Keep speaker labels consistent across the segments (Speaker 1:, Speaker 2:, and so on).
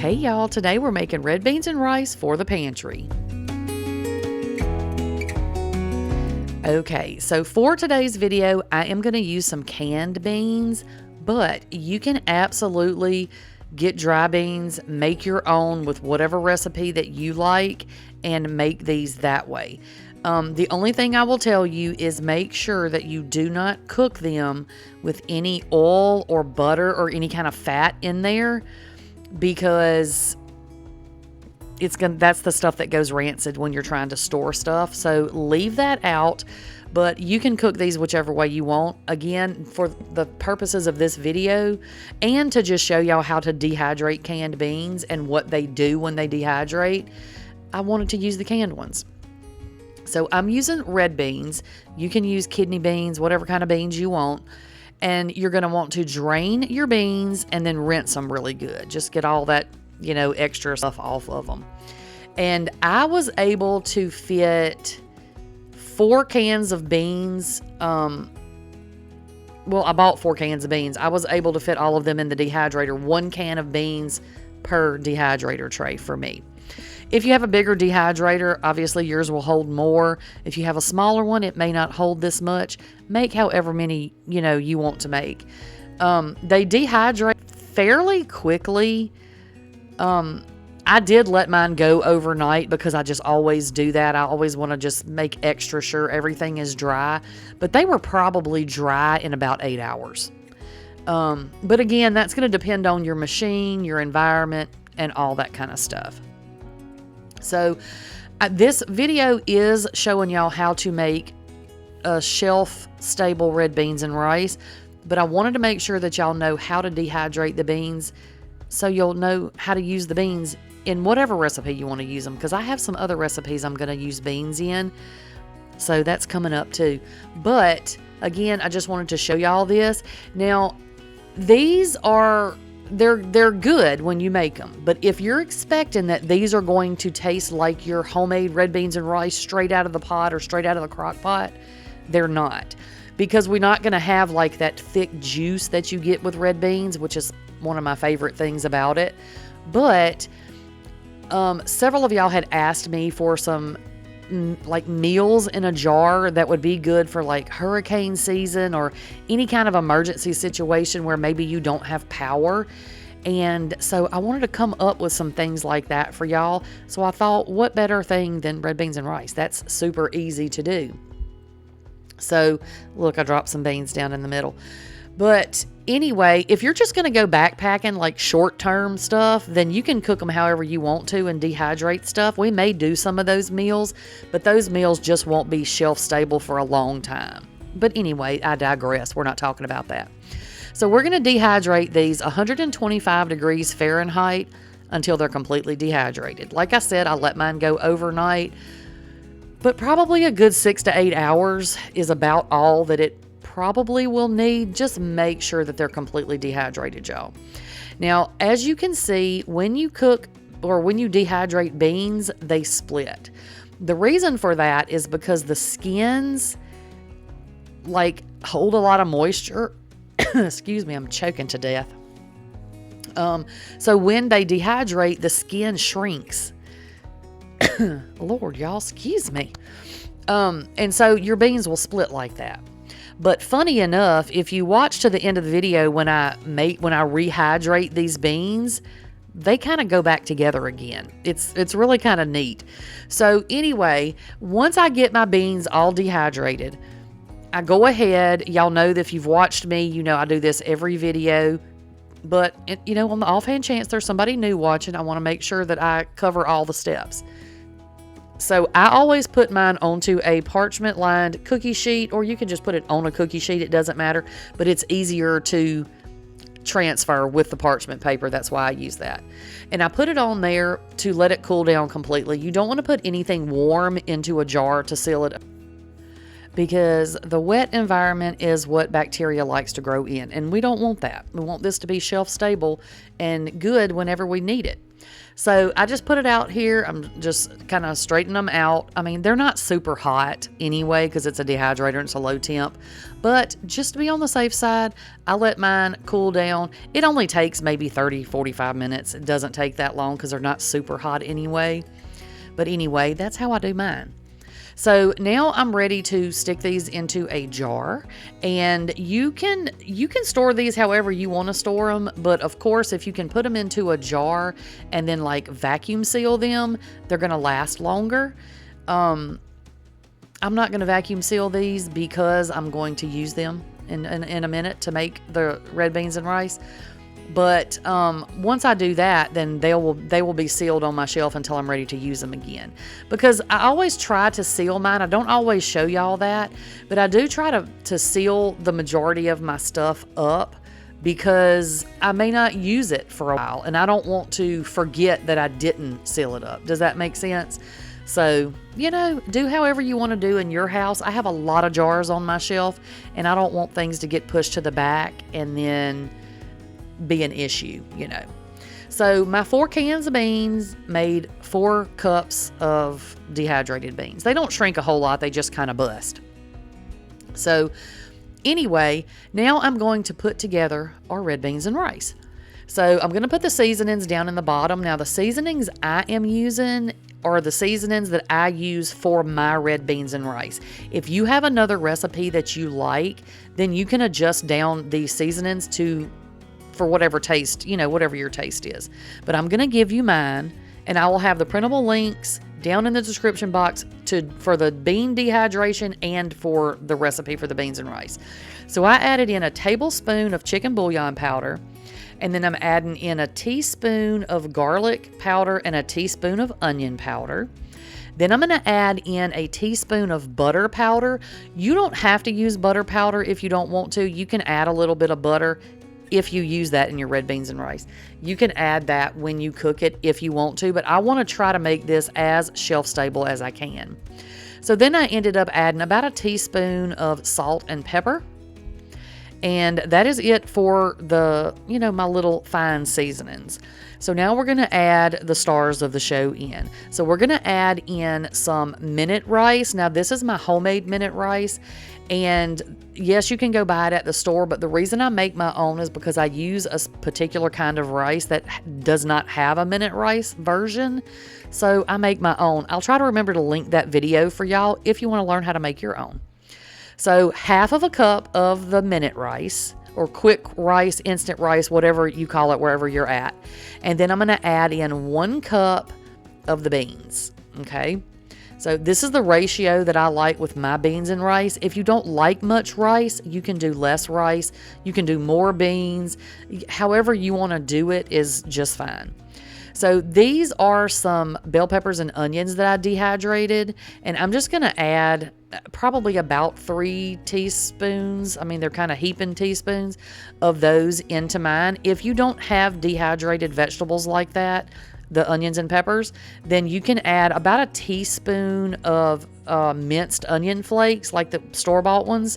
Speaker 1: Hey y'all, today we're making red beans and rice for the pantry. Okay, so for today's video, I am going to use some canned beans, but you can absolutely get dry beans, make your own with whatever recipe that you like, and make these that way. The only thing I will tell you is make sure that you do not cook them with any oil or butter or any kind of fat in there, because that's the stuff that goes rancid when you're trying to store stuff. So leave that out, but you can cook these whichever way you want. Again, for the purposes of this video and to just show y'all how to dehydrate canned beans and what they do when they dehydrate, I wanted to use the canned ones. So I'm using red beans. You can use kidney beans, whatever kind of beans you want. And you're going to want to drain your beans and then rinse them really good. Just get all that, extra stuff off of them. And I was able to fit 4 cans of beans. I bought 4 cans of beans. I was able to fit all of them in the dehydrator. 1 can of beans per dehydrator tray for me. If you have a bigger dehydrator, obviously yours will hold more. If you have a smaller one, it may not hold this much. Make however many, you want to make. They dehydrate fairly quickly. I did let mine go overnight because I just always do that. I always want to just make extra sure everything is dry. But they were probably dry in about 8 hours. But again, that's going to depend on your machine, your environment, and all that kind of stuff. So this video is showing y'all how to make a shelf-stable red beans and rice, but I wanted to make sure that y'all know how to dehydrate the beans so you'll know how to use the beans in whatever recipe you want to use them, because I have some other recipes I'm going to use beans in, so that's coming up too. But again, I just wanted to show y'all this. Now, these are... They're good when you make them, but if you're expecting that these are going to taste like your homemade red beans and rice straight out of the pot or straight out of the crock pot, they're not, because we're not going to have like that thick juice that you get with red beans, which is one of my favorite things about it. But several of y'all had asked me for some like meals in a jar that would be good for like hurricane season or any kind of emergency situation where maybe you don't have power. And so I wanted to come up with some things like that for y'all. So I thought, what better thing than red beans and rice? That's super easy to do. So look, I dropped some beans down in the middle. But anyway, if you're just going to go backpacking like short-term stuff, then you can cook them however you want to and dehydrate stuff. We may do some of those meals, but those meals just won't be shelf-stable for a long time. But anyway, I digress. We're not talking about that. So we're going to dehydrate these 125 degrees Fahrenheit until they're completely dehydrated. Like I said, I let mine go overnight, but probably a good 6 to 8 hours is about all that it probably will need. Just make sure that they're completely dehydrated, y'all. Now, as you can see, when you cook or when you dehydrate beans, they split. The reason for that is because the skins like hold a lot of moisture. Excuse me, I'm choking to death. So when they dehydrate, the skin shrinks. Lord, y'all, excuse me. And so your beans will split like that. But funny enough, if you watch to the end of the video when I rehydrate these beans, they kind of go back together again. It's really kind of neat. So anyway, once I get my beans all dehydrated, I go ahead. Y'all know that if you've watched me, I do this every video. But, on the offhand chance there's somebody new watching, I want to make sure that I cover all the steps. So I always put mine onto a parchment lined cookie sheet, or you can just put it on a cookie sheet. It doesn't matter, but it's easier to transfer with the parchment paper. That's why I use that. And I put it on there to let it cool down completely. You don't want to put anything warm into a jar to seal it. because the wet environment is what bacteria likes to grow in, and we don't want that. We want this to be shelf stable and good whenever we need it. So I just put it out here. I'm just kind of straightening them out. I mean, they're not super hot anyway because it's a dehydrator and it's a low temp. But just to be on the safe side, I let mine cool down. It only takes maybe 30, 45 minutes. It doesn't take that long because they're not super hot anyway. But anyway, that's how I do mine. So now I'm ready to stick these into a jar, and you can store these however you want to store them. But of course, if you can put them into a jar and then like vacuum seal them, they're going to last longer. I'm not going to vacuum seal these because I'm going to use them in a minute to make the red beans and rice. But once I do that, then they will be sealed on my shelf until I'm ready to use them again. Because I always try to seal mine. I don't always show y'all that, but I do try to seal the majority of my stuff up because I may not use it for a while, and I don't want to forget that I didn't seal it up. Does that make sense? So, do however you want to do in your house. I have a lot of jars on my shelf, and I don't want things to get pushed to the back and then be an issue, So my 4 cans of beans made 4 cups of dehydrated beans. They don't shrink a whole lot. They just kind of bust. So anyway, now I'm going to put together our red beans and rice. So I'm going to put the seasonings down in the bottom. Now the seasonings I am using are the seasonings that I use for my red beans and rice. If you have another recipe that you like, then you can adjust down these seasonings for whatever taste, whatever your taste is. But I'm going to give you mine, and I will have the printable links down in the description box for the bean dehydration and for the recipe for the beans and rice. So I added in a tablespoon of chicken bouillon powder, and then I'm adding in a teaspoon of garlic powder and a teaspoon of onion powder. Then I'm going to add in a teaspoon of butter powder. You don't have to use butter powder if you don't want to. You can add a little bit of butter if you use that in your red beans and rice. You can add that when you cook it if you want to, but I want to try to make this as shelf stable as I can. So then I ended up adding about a teaspoon of salt and pepper. And that is it for the, my little fine seasonings. So now we're going to add the stars of the show in. So we're going to add in some minute rice. Now this is my homemade minute rice. And yes, you can go buy it at the store, but the reason I make my own is because I use a particular kind of rice that does not have a minute rice version. So I make my own. I'll try to remember to link that video for y'all if you want to learn how to make your own. So half of a cup of the minute rice, or quick rice, instant rice, whatever you call it, wherever you're at. And then I'm going to add in 1 cup of the beans. Okay. So this is the ratio that I like with my beans and rice. If you don't like much rice, you can do less rice. You can do more beans. However you want to do it is just fine. So these are some bell peppers and onions that I dehydrated, and I'm just going to add probably about 3 teaspoons. I mean, they're kind of heaping teaspoons of those into mine. If you don't have dehydrated vegetables like that, the onions and peppers, then you can add about a teaspoon of minced onion flakes, like the store-bought ones.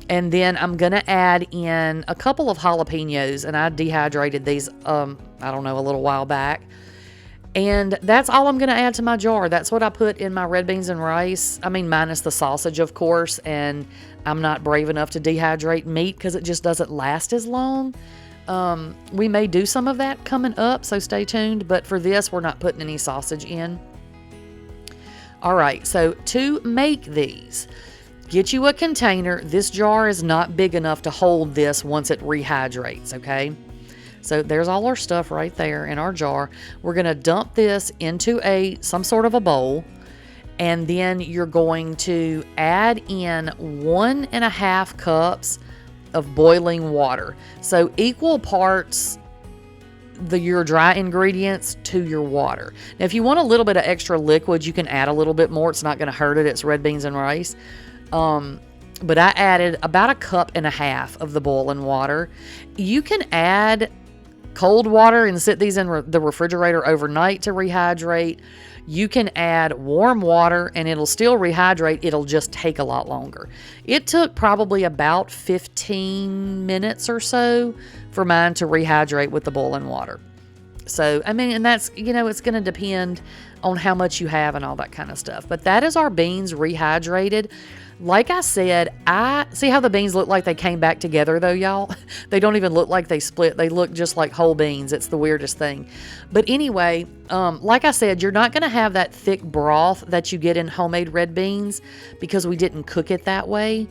Speaker 1: And then I'm going to add in a couple of jalapenos, and I dehydrated these, I don't know, a little while back. And that's all I'm going to add to my jar. That's what I put in my red beans and rice. I mean, minus the sausage, of course, and I'm not brave enough to dehydrate meat because it just doesn't last as long. We may do some of that coming up, so stay tuned. But for this, we're not putting any sausage in. All right, so to make these, get you a container. This jar is not big enough to hold this once it rehydrates, okay? So there's all our stuff right there in our jar. We're going to dump this into some sort of a bowl, and then you're going to add in 1.5 cups of boiling water. So equal parts your dry ingredients to your water. Now, if you want a little bit of extra liquid, you can add a little bit more. It's not going to hurt it. It's red beans and rice. But I added about 1.5 cups of the boiling water. You can add cold water and sit these in the refrigerator overnight to rehydrate. you can add warm water and it'll still rehydrate. It'll just take a lot longer. It took probably about 15 minutes or so for mine to rehydrate with the boiling water. So, I mean, and that's, you know, it's going to depend on how much you have and all that kind of stuff. But that is our beans rehydrated. Like I said, I see how the beans look like they came back together though, y'all. They don't even look like they split. They look just like whole beans. It's the weirdest thing. But anyway, like I said, you're not going to have that thick broth that you get in homemade red beans because we didn't cook it that way.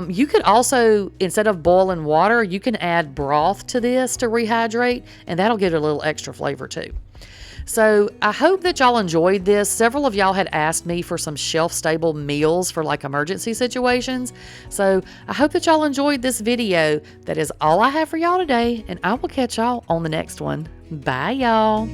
Speaker 1: You could also, instead of boiling water, you can add broth to this to rehydrate, and that'll get a little extra flavor too. So I hope that y'all enjoyed this. Several of y'all had asked me for some shelf-stable meals for like emergency situations. So I hope that y'all enjoyed this video. That is all I have for y'all today, and I will catch y'all on the next one. Bye, y'all.